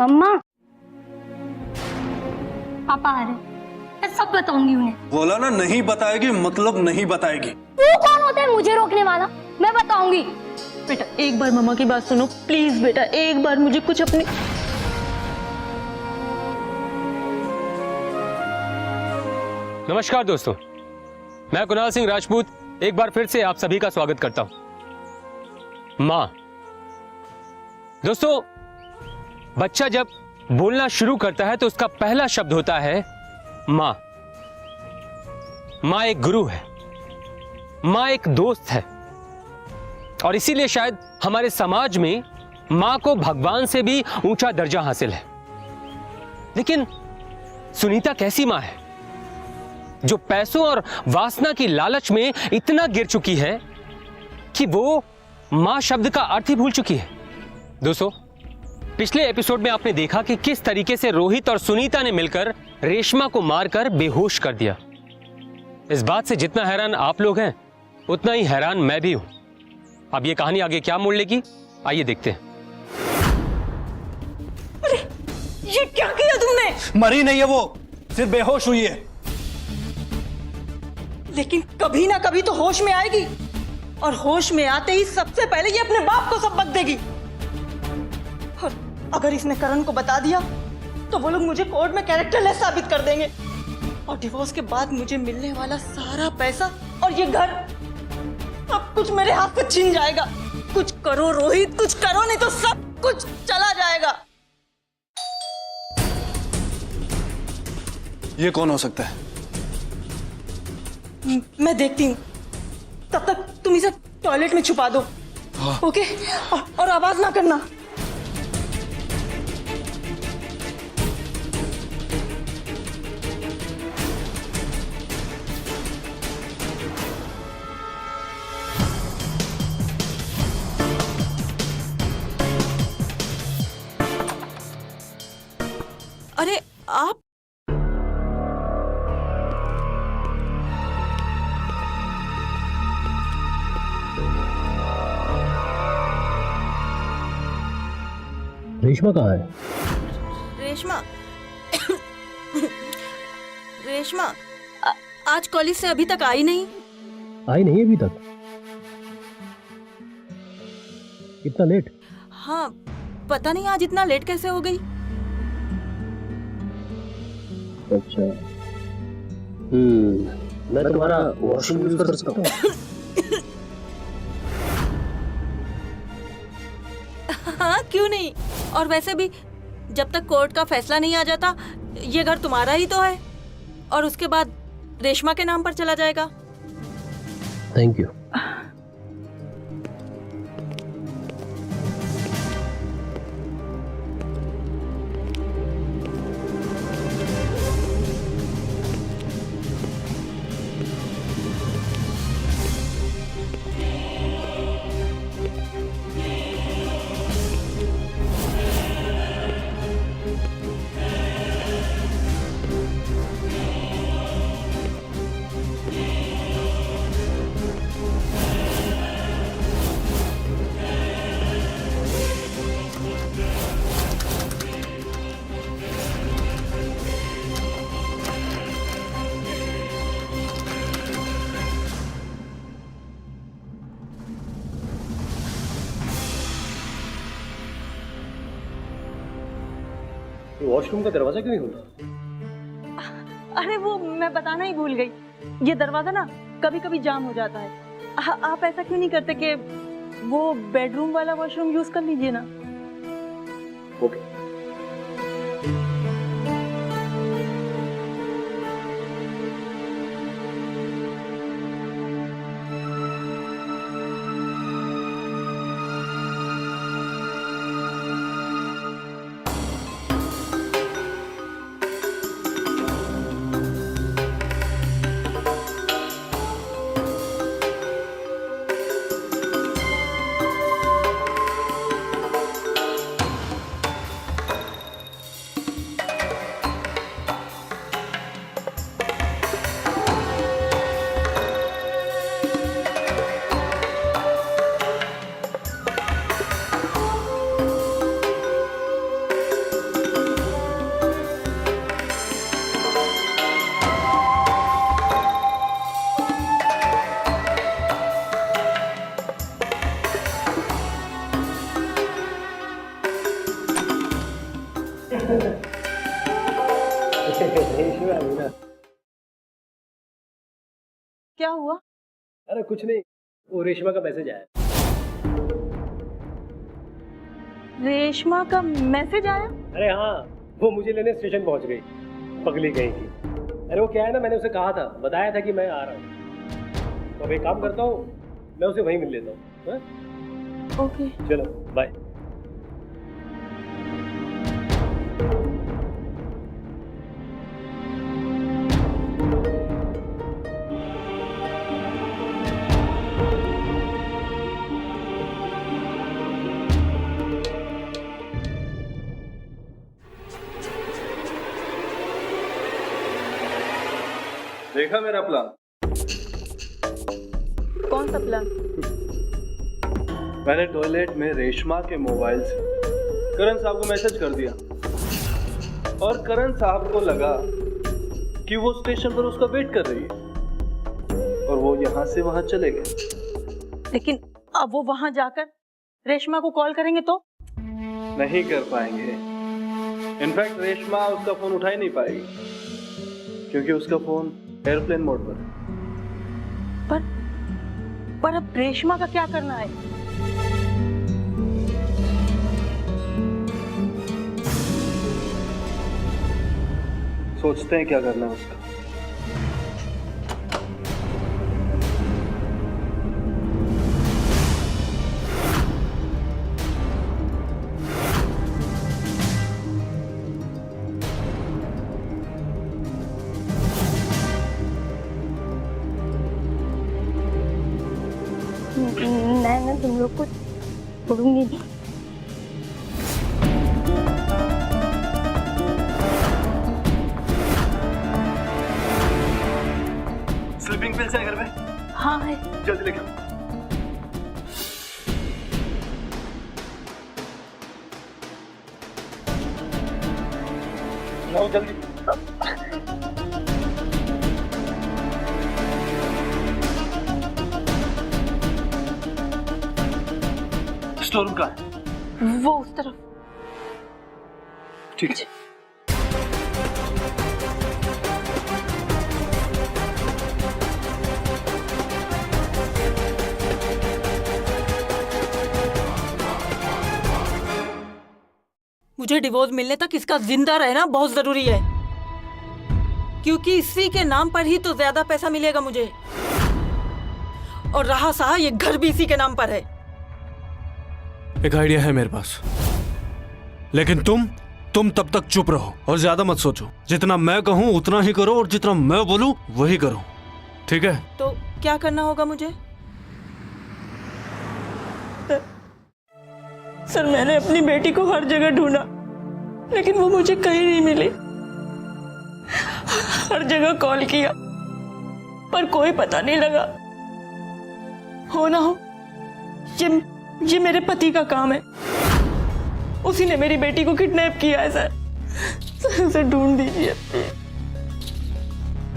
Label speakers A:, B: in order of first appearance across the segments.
A: मम्मा, पापा आ रहे, मैं सब बताऊंगी उन्हें।
B: बोला ना नहीं बताएगी मतलब नहीं बताएगी।
A: तू कौन होता है मुझे रोकने वाला? मैं बताऊंगी।
C: बेटा एक बार मम्मा की बात सुनो प्लीज बेटा, एक बार मुझे कुछ अपनी।
D: नमस्कार दोस्तों, मैं कुणाल सिंह राजपूत एक बार फिर से आप सभी का स्वागत करता हूं। मां। दोस्तों, बच्चा जब बोलना शुरू करता है तो उसका पहला शब्द होता है मां। मां एक गुरु है, मां एक दोस्त है, और इसीलिए शायद हमारे समाज में मां को भगवान से भी ऊंचा दर्जा हासिल है। लेकिन सुनीता कैसी मां है जो पैसों और वासना की लालच में इतना गिर चुकी है कि वो मां शब्द का अर्थ ही भूल चुकी है। दोस्तों, पिछले एपिसोड में आपने देखा कि किस तरीके से रोहित और सुनीता ने मिलकर रेशमा को मारकर बेहोश कर दिया। इस बात से जितना हैरान आप लोग हैं उतना ही हैरान मैं भी हूं। अब ये कहानी आगे क्या मोड़ लेगी, आइए देखते हैं।
C: अरे ये क्या किया तुमने?
B: मरी नहीं है वो, सिर्फ बेहोश हुई है।
C: लेकिन कभी ना कभी तो होश में आएगी, और होश में आते ही सबसे पहले ये अपने बाप को सबक देगी। और अगर इसने करण को बता दिया तो वो लोग मुझे कोर्ट में कैरेक्टरलेस साबित कर देंगे, और डिवोर्स के बाद मुझे मिलने वाला सारा पैसा और ये घर सब कुछ मेरे हाथ से छीन जाएगा। कुछ करो रोहित, कुछ करो, नहीं तो सब कुछ चला जाएगा।
B: ये कौन हो सकता है?
C: मैं देखती हूँ, तब तक तुम इसे टॉयलेट में छुपा दो।
B: हाँ।
C: ओके? और आवाज ना करना। अरे आप
D: रेशमा कहाँ है?
C: रेशमा रेशमा आज कॉलेज से अभी तक आई नहीं।
D: आई नहीं अभी तक? इतना लेट?
C: हाँ, पता नहीं आज इतना लेट कैसे हो गई।
D: अच्छा, मैं तुम्हारा वॉशरूम यूज कर सकता हूँ?
C: हाँ क्यों नहीं, और वैसे भी जब तक कोर्ट का फैसला नहीं आ जाता ये घर तुम्हारा ही तो है, और उसके बाद रेशमा के नाम पर चला जाएगा।
D: Thank you. वॉशरूम का दरवाजा क्यों नहीं खुला?
C: अरे वो मैं बताना ही भूल गई, ये दरवाजा ना कभी कभी जाम हो जाता है। आप ऐसा क्यों नहीं करते कि वो बेडरूम वाला वॉशरूम यूज कर लीजिए ना।
D: ओके।
C: क्या हुआ?
E: अरे कुछ नहीं, वो रेशमा का मैसेज आया।
C: रेशमा का मैसेज आया?
E: अरे हाँ, वो मुझे लेने स्टेशन पहुंच गई, पगली गई थी। अरे वो क्या है ना, मैंने उसे कहा था, बताया था कि मैं आ रहा हूँ। तो अब एक काम करता हूँ, मैं उसे वहीं मिल लेता हूँ।
C: ओके।
E: चलो बाय।
B: देखा मेरा प्लान?
C: कौन सा प्लान?
B: मैंने टॉयलेट में रेशमा के मोबाइल से करण साहब को मैसेज कर दिया और करण साहब को लगा कि वो स्टेशन पर उसका वेट कर रही है और वो यहाँ से वहां चले गए।
C: लेकिन अब वो वहां जाकर रेशमा को कॉल करेंगे तो?
B: नहीं कर पाएंगे। इनफैक्ट रेशमा उसका फोन उठा ही नहीं पाएगी क्योंकि उसका फोन एयरप्लेन मोड पर है।
C: पर अब रेशमा का क्या करना है?
B: सोचते हैं क्या करना है उसका।
A: मैं तुम लोग को छोड़ूंगी नहीं।
B: स्लीपिंग पिल्स है घर में?
C: हाँ है।
B: जल्दी लेके आओ। लाओ जल्दी। स्टोर रूम कहाँ है?
C: वो उस तरफ।
B: ठीक है।
C: मुझे डिवोर्स मिलने तक इसका जिंदा रहना बहुत जरूरी है, क्योंकि इसी के नाम पर ही तो ज्यादा पैसा मिलेगा मुझे। और रहा सहा, ये घर भी इसी के नाम पर है।
F: एक आइडिया है मेरे पास, लेकिन तुम तब तक चुप रहो और ज्यादा मत सोचो। जितना मैं कहूं उतना ही करो और जितना मैं बोलूं वही करो, ठीक है?
C: तो क्या करना होगा मुझे? सर मैंने अपनी बेटी को हर जगह ढूंढा, लेकिन वो मुझे कहीं नहीं मिली। हर जगह कॉल किया पर कोई पता नहीं लगा। हो ना हो ये मेरे पति का काम है। उसी ने मेरी बेटी को किडनैप किया है सर। उसे ढूंढ दीजिए।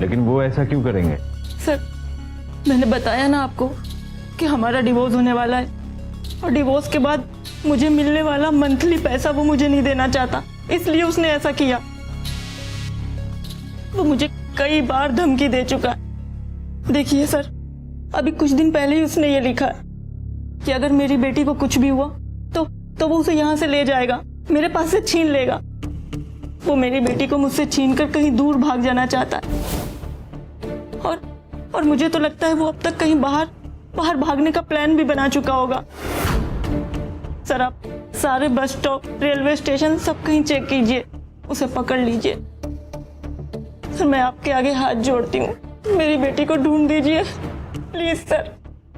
G: लेकिन वो ऐसा क्यों करेंगे?
C: सर मैंने बताया ना आपको कि हमारा डिवोर्स होने वाला है, और डिवोर्स के बाद मुझे मिलने वाला मंथली पैसा वो मुझे नहीं देना चाहता, इसलिए उसने ऐसा किया। वो मुझे कई बार धमकी दे चुका है। देखिए सर, अभी कुछ दिन पहले ही उसने ये लिखा है कि अगर मेरी बेटी को कुछ भी हुआ तो वो उसे यहाँ से ले जाएगा, मेरे पास से छीन लेगा। वो मेरी बेटी को मुझसे छीन कर कहीं दूर भाग जाना चाहता है। और मुझे तो लगता है वो अब तक कहीं बाहर भागने का प्लान भी बना चुका होगा। सर आप सारे बस स्टॉप, रेलवे स्टेशन सब कहीं चेक कीजिए, उसे पकड़ लीजिए। सर मैं आपके आगे हाथ जोड़ती हूँ, मेरी बेटी को ढूंढ दीजिए प्लीज सर,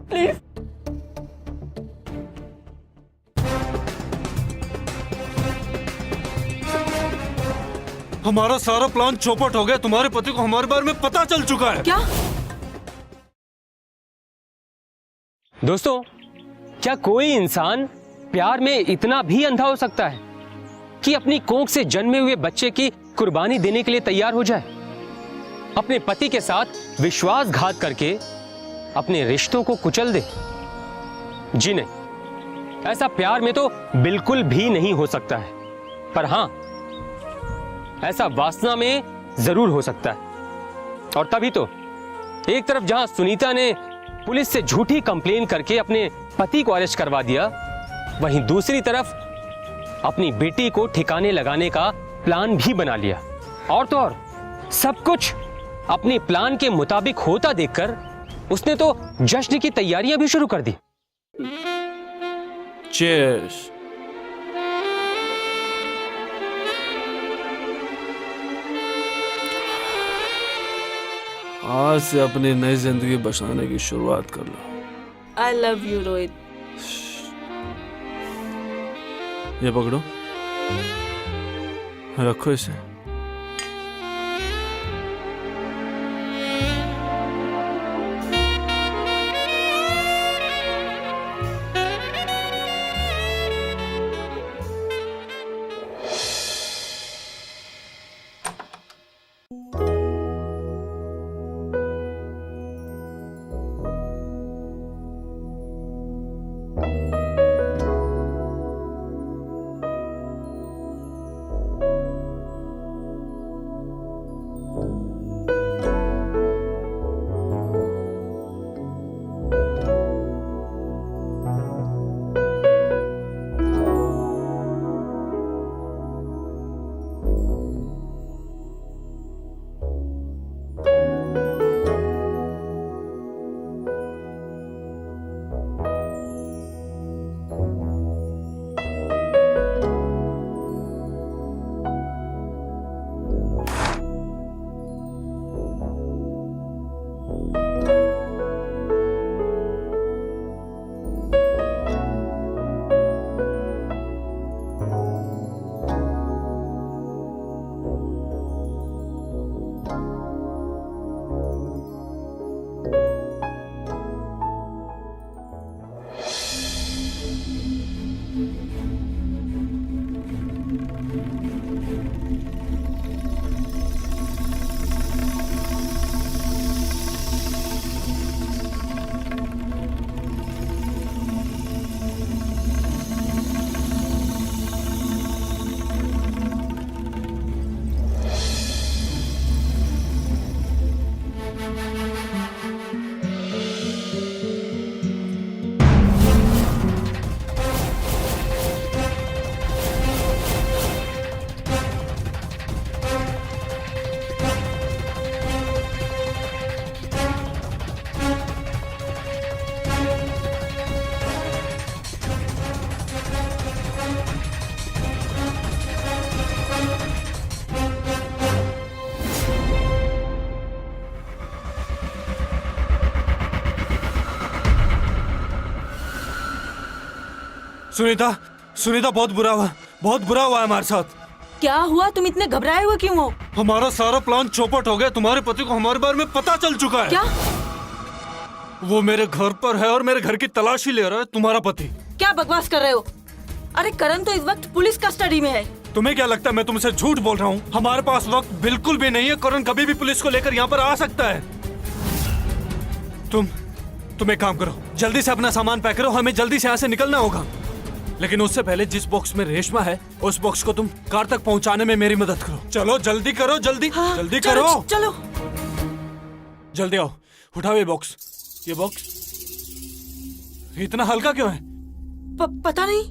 C: प्लीज।
F: हमारा सारा प्लान चौपट हो गया। तुम्हारे पति को हमारे बारे में पता चल चुका है।
C: क्या?
D: दोस्तों, क्या कोई इंसान प्यार में इतना भी अंधा हो सकता है कि अपनी कोख से जन्मे हुए बच्चे की कुर्बानी देने के लिए तैयार हो जाए? अपने पति के साथ विश्वासघात करके अपने रिश्तों को कुचल दे? जी नहीं, ऐसा प्यार में तो बिल्कुल भी नहीं हो सकता है। पर हां, ऐसा वासना में जरूर हो सकता है। और तभी तो एक तरफ जहां सुनीता ने पुलिस से झूठी कंप्लेन करके अपने पति को अरेस्ट करवा दिया, वहीं दूसरी तरफ अपनी बेटी को ठिकाने लगाने का प्लान भी बना लिया। और तो और सब कुछ अपने प्लान के मुताबिक होता देखकर उसने तो जश्न की तैयारियां भी शुरू कर दी।
F: Cheers. आज से अपनी नई जिंदगी बसाने की शुरुआत कर लो।
C: I love you Rohit.
F: ये पकड़ो, रखो इसे। सुनीता, सुनीता बहुत बुरा हुआ है हमारे साथ।
C: क्या हुआ? तुम इतने घबराए हुए क्यों हो?
F: हमारा सारा प्लान चौपट हो गया। तुम्हारे पति को हमारे बारे में पता चल चुका है।
C: क्या?
F: वो मेरे घर पर है और मेरे घर की तलाशी ले रहा है तुम्हारा पति।
C: क्या बकवास कर रहे हो? अरे करण तो इस वक्त पुलिस कस्टडी में है।
F: तुम्हें क्या लगता है मैं तुमसे झूठ बोल रहा हूँ? हमारे पास वक्त बिल्कुल भी नहीं है। करण कभी भी पुलिस को लेकर यहाँ पर आ सकता है। तुम एक काम करो, जल्दी से अपना सामान पैक करो, हमें जल्दी से यहाँ से निकलना होगा। लेकिन उससे पहले जिस बॉक्स में रेशमा है उस बॉक्स को तुम कार तक पहुंचाने में मेरी मदद करो। चलो जल्दी करो, जल्दी।
C: हाँ,
F: जल्दी
C: चलो,
F: करो।
C: चलो
F: जल्दी आओ, उठाओ ये बॉक्स। ये बॉक्स इतना हल्का क्यों है?
C: पता नहीं।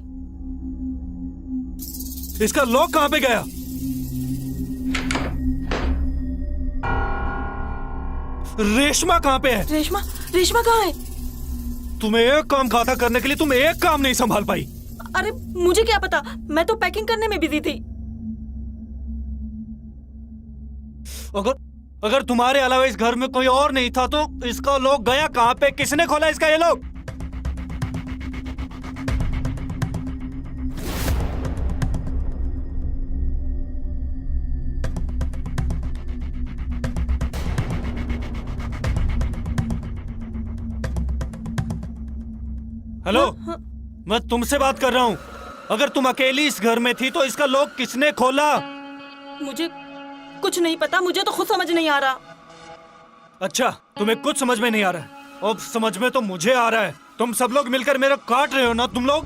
F: इसका लॉक कहाँ पे गया? रेशमा कहाँ पे है?
C: रेशमा कहाँ है?
F: तुम्हें एक काम कहा था करने के लिए, तुम एक काम नहीं संभाल पाई।
C: अरे मुझे क्या पता, मैं तो पैकिंग करने में बिजी थी।
F: अगर तुम्हारे अलावा इस घर में कोई और नहीं था तो इसका लॉक गया कहाँ पे? किसने खोला इसका ये लॉक? हेलो, मैं तुमसे बात कर रहा हूँ। अगर तुम अकेली इस घर में थी तो इसका लॉक किसने खोला?
C: मुझे कुछ नहीं पता, मुझे तो खुद समझ नहीं आ रहा।
F: अच्छा, तुम्हें कुछ समझ में नहीं आ रहा है? अब समझ में तो मुझे आ रहा है। तुम सब लोग मिलकर मेरा काट रहे हो ना तुम लोग?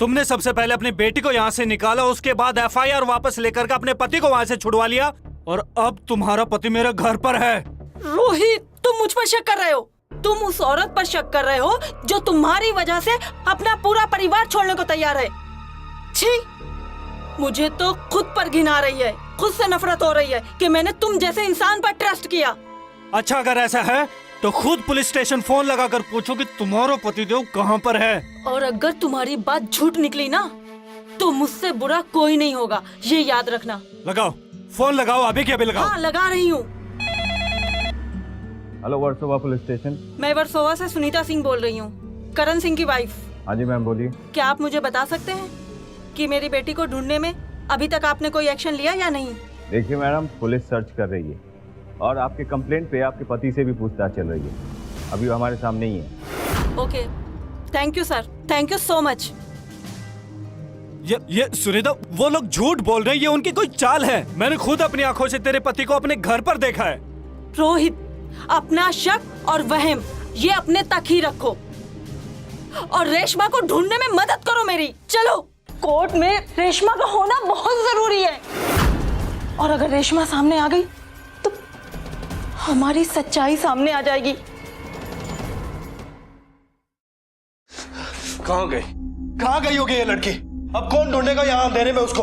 F: तुमने सबसे पहले अपनी बेटी को यहाँ से निकाला, उसके बाद एफआईआर वापस लेकर के अपने पति को वहाँ से छुड़वा लिया, और अब तुम्हारा पति मेरे घर पर है।
C: रोहित, तुम मुझ पर शक कर रहे हो। तुम उस औरत पर शक कर रहे हो जो तुम्हारी वजह से अपना पूरा परिवार छोड़ने को तैयार है। छी, मुझे तो खुद पर घिन आ रही है, खुद से नफरत हो रही है कि मैंने तुम जैसे इंसान पर ट्रस्ट किया।
F: अच्छा, अगर ऐसा है तो खुद पुलिस स्टेशन फोन लगाकर पूछो कि तुम्हारा पतिदेव कहाँ पर है।
C: और अगर तुम्हारी बात झूठ निकली ना, तो मुझसे बुरा कोई नहीं होगा, ये याद रखना।
F: लगाओ फोन, लगाओ, अभी के अभी लगाओ।
C: हाँ, लगा रही हूँ।
G: Hello, Versova police station.
C: मैं वर्सोवा से सुनीता सिंह बोल रही हूँ, करण सिंह की वाइफ।
G: हाँ जी मैम, बोलिए।
C: क्या आप मुझे बता सकते हैं कि मेरी बेटी को ढूंढने में अभी तक आपने कोई एक्शन लिया या नहीं?
G: देखिए मैडम, पुलिस सर्च कर रही है और आपके कंप्लेंट पे आपके पति से भी पूछताछ चल रही है। अभी वो हमारे सामने ही है।
C: Okay, thank you sir, thank you so much.
F: ये सुनीता, वो लोग झूठ बोल रहे हैं, ये उनकी कोई चाल है। मैंने खुद अपनी आंखों से तेरे पति को अपने घर पर देखा है।
C: रोहित, अपना शक और वहम ये अपने तक ही रखो और रेशमा को ढूंढने में मदद करो मेरी। चलो, कोर्ट में रेशमा का होना बहुत जरूरी है, और अगर रेशमा सामने आ गई तो हमारी सच्चाई सामने आ जाएगी।
H: कहाँ गई होगी ये लड़की? अब कौन ढूंढेगा यहाँ अंधेरे में उसको?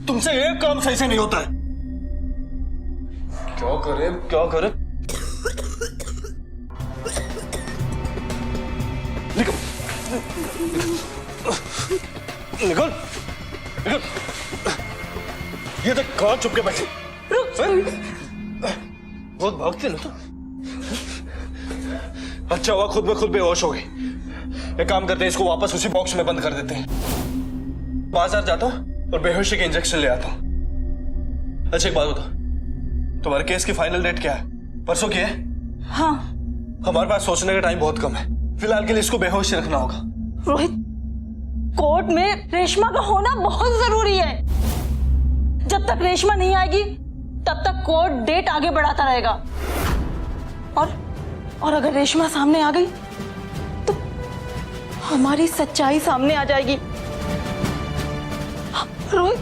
H: तुमसे एक काम सही से नहीं होता है। क्या करे? निकल। ये देख कहाँ चुप के बैठे। बहुत भागती ना तू। अच्छा हुआ खुद में खुद बेहोश हो गई। एक काम करते हैं, इसको वापस उसी बॉक्स में बंद कर देते हैं। बाजार जाता हूँ और बेहोशी के इंजेक्शन ले आता हूँ। अच्छा एक बात बता, तुम्हारे केस की फाइनल डेट क्या है? परसों की है?
C: हाँ।
H: हमारे पास सोचने का टाइम बहुत कम है, फिलहाल के लिए इसको बेहोश रखना होगा।
C: रोहित, कोर्ट में रेशमा का होना बहुत जरूरी है। जब तक रेशमा नहीं आएगी तब तक कोर्ट डेट आगे बढ़ाता रहेगा, और अगर रेशमा सामने आ गई तो हमारी सच्चाई सामने आ जाएगी। रोहित,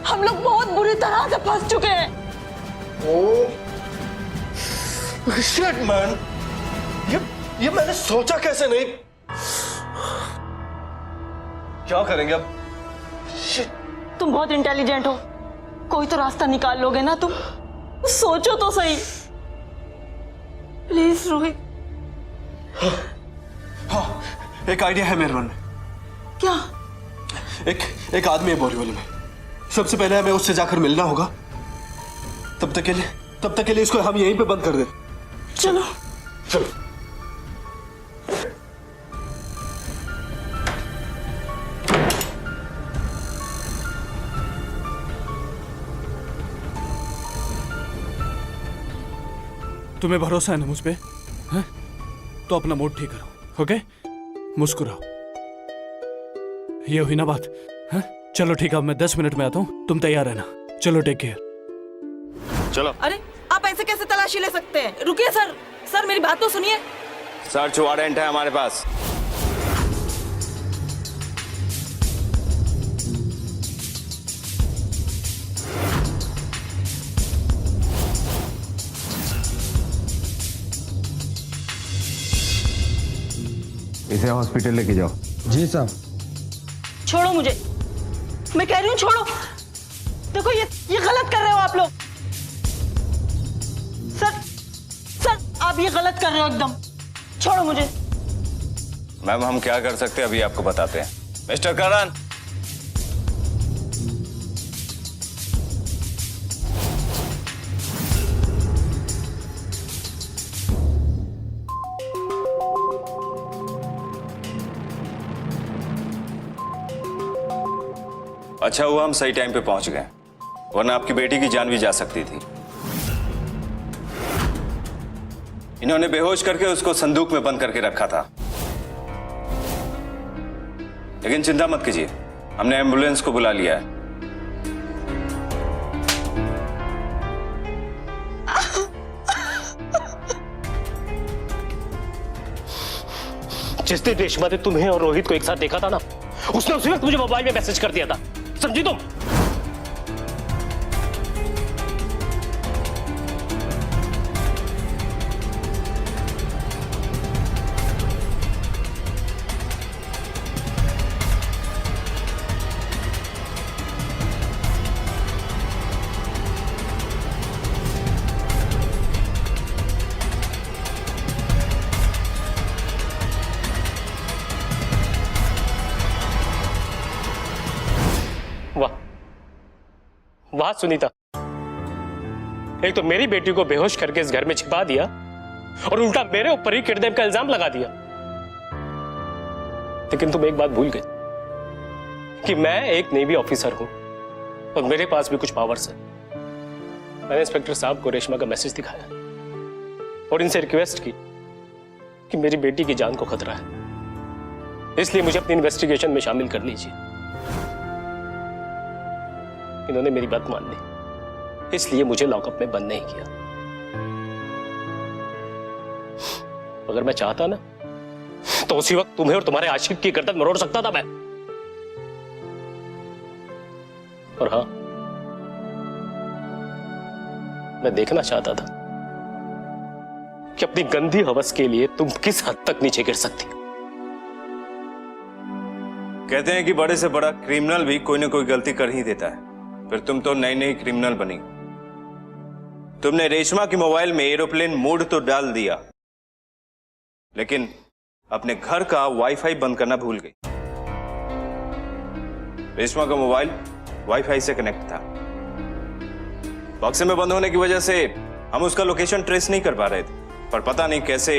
C: हम लोग बहुत बुरी तरह से फंस चुके हैं।
H: शिट मैन, ये मैंने सोचा कैसे नहीं। क्या करेंगे अब? शिट।
C: तुम बहुत इंटेलिजेंट हो, कोई तो रास्ता निकाल लोगे ना तुम? सोचो तो सही प्लीज रोहित।
H: हाँ, एक आइडिया है मेरे मन में।
C: क्या?
H: एक आदमी है बोरीवली में। सबसे पहले हमें उससे जाकर मिलना होगा। तब तक के लिए इसको हम यहीं पे बंद कर दें।
C: चलो
H: चलो।
F: तुम्हें भरोसा है ना मुझ पे? हैं? तो अपना मूड ठीक करो, ओके? मुस्कुराओ। ये हुई ना बात? हैं? चलो ठीक है, अब मैं 10 मिनट में आता हूँ, तुम तैयार रहना। चलो, टेक केयर।
G: चलो।
C: अरे आप ऐसे कैसे तलाशी ले सकते हैं? रुकिए सर, सर मेरी बात तो सुनिए।
G: सर्च वारंट है हमारे पास। इसे हॉस्पिटल लेके जाओ।
I: जी साहब।
C: छोड़ो मुझे, मैं कह रही हूँ छोड़ो। देखो ये गलत कर रहे हो आप लोग। सर आप ये गलत कर रहे हो एकदम। छोड़ो मुझे।
G: मैम, हम क्या कर सकते हैं अभी आपको बताते हैं। मिस्टर करण, अच्छा हुआ हम सही टाइम पे पहुंच गए, वरना आपकी बेटी की जान भी जा सकती थी। इन्होंने बेहोश करके उसको संदूक में बंद करके रखा था। लेकिन चिंता मत कीजिए, हमने एम्बुलेंस को बुला लिया है।
E: जिस दिन रेशमा ने तुम्हें और रोहित को एक साथ देखा था ना, उसने उसी वक्त मुझे मोबाइल में मैसेज कर दिया था, समझी तुम? वाह सुनीता, एक तो मेरी बेटी को बेहोश करके इस घर में छिपा दिया और उल्टा मेरे ऊपर ही किडनैप का इल्जाम लगा दिया। लेकिन तुम एक बात भूल गए कि मैं एक नेवी ऑफिसर हूं और मेरे पास भी कुछ पावर्स है। मैंने इंस्पेक्टर साहब को रेशमा का मैसेज दिखाया और इनसे रिक्वेस्ट की कि मेरी बेटी की जान को खतरा है, इसलिए मुझे अपनी इन्वेस्टिगेशन में शामिल कर लीजिए। इन्होंने मेरी बात मान ली, इसलिए मुझे लॉकअप में बंद नहीं किया। अगर मैं चाहता ना तो उसी वक्त तुम्हें और तुम्हारे आशिक की गर्दन मरोड़ सकता था मैं। और हां, मैं देखना चाहता था कि अपनी गंदी हवस के लिए तुम किस हद तक नीचे गिर सकती।
G: कहते हैं कि बड़े से बड़ा क्रिमिनल भी कोई ना कोई गलती कर ही देता है, फिर तुम तो नई नई क्रिमिनल बनी। तुमने रेशमा के मोबाइल में एरोप्लेन मोड तो डाल दिया, लेकिन अपने घर का वाईफाई बंद करना भूल गई। रेशमा का मोबाइल वाईफाई से कनेक्ट था। बक्से में बंद होने की वजह से हम उसका लोकेशन ट्रेस नहीं कर पा रहे थे, पर पता नहीं कैसे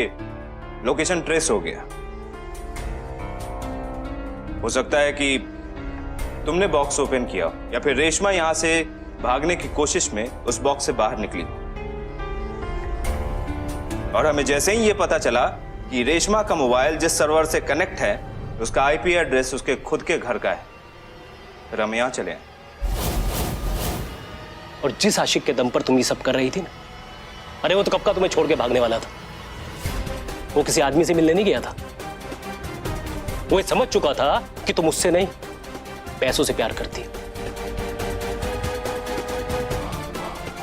G: लोकेशन ट्रेस हो गया। हो सकता है कि तुमने बॉक्स ओपन किया या फिर रेशमा यहां से भागने की कोशिश में उस बॉक्स से बाहर निकली और हमें जैसे ही यह पता चला कि रेशमा का मोबाइल जिस सर्वर से कनेक्ट है उसका आईपी एड्रेस उसके खुद के घर का है, फिर हम यहां चले।
E: और जिस आशिक के दम पर तुम ये सब कर रही थी ना, अरे वो तो कब का तुम्हें छोड़ के भागने वाला था। वो किसी आदमी से मिलने नहीं गया था, वो ये समझ चुका था कि तुम उससे नहीं पैसों से प्यार करती है,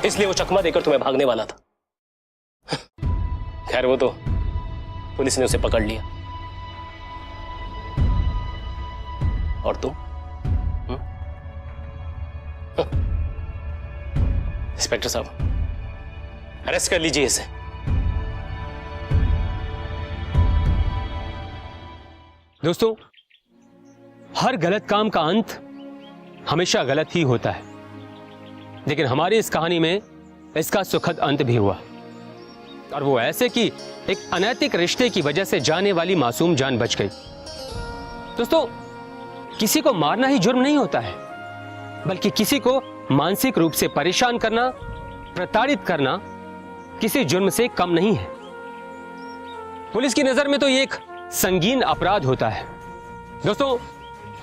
E: इसलिए वो चकमा देकर तुम्हें भागने वाला था। खैर वो तो पुलिस ने उसे पकड़ लिया। और तुम इंस्पेक्टर साहब, अरेस्ट कर लीजिए इसे।
D: दोस्तों, हर गलत काम का अंत हमेशा गलत ही होता है, लेकिन हमारी इस कहानी में इसका सुखद अंत भी हुआ, और वो ऐसे कि एक अनैतिक रिश्ते की वजह से जाने वाली मासूम जान बच गई। दोस्तों, किसी को मारना ही जुर्म नहीं होता है, बल्कि किसी को मानसिक रूप से परेशान करना, प्रताड़ित करना किसी जुर्म से कम नहीं है। पुलिस की नजर में तो ये एक संगीन अपराध होता है। दोस्तों,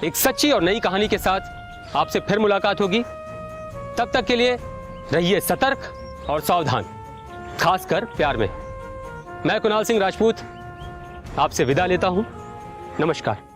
D: एक सच्ची और नई कहानी के साथ आपसे फिर मुलाकात होगी। तब तक के लिए रहिए सतर्क और सावधान, खासकर प्यार में। मैं कुणाल सिंह राजपूत आपसे विदा लेता हूं। नमस्कार।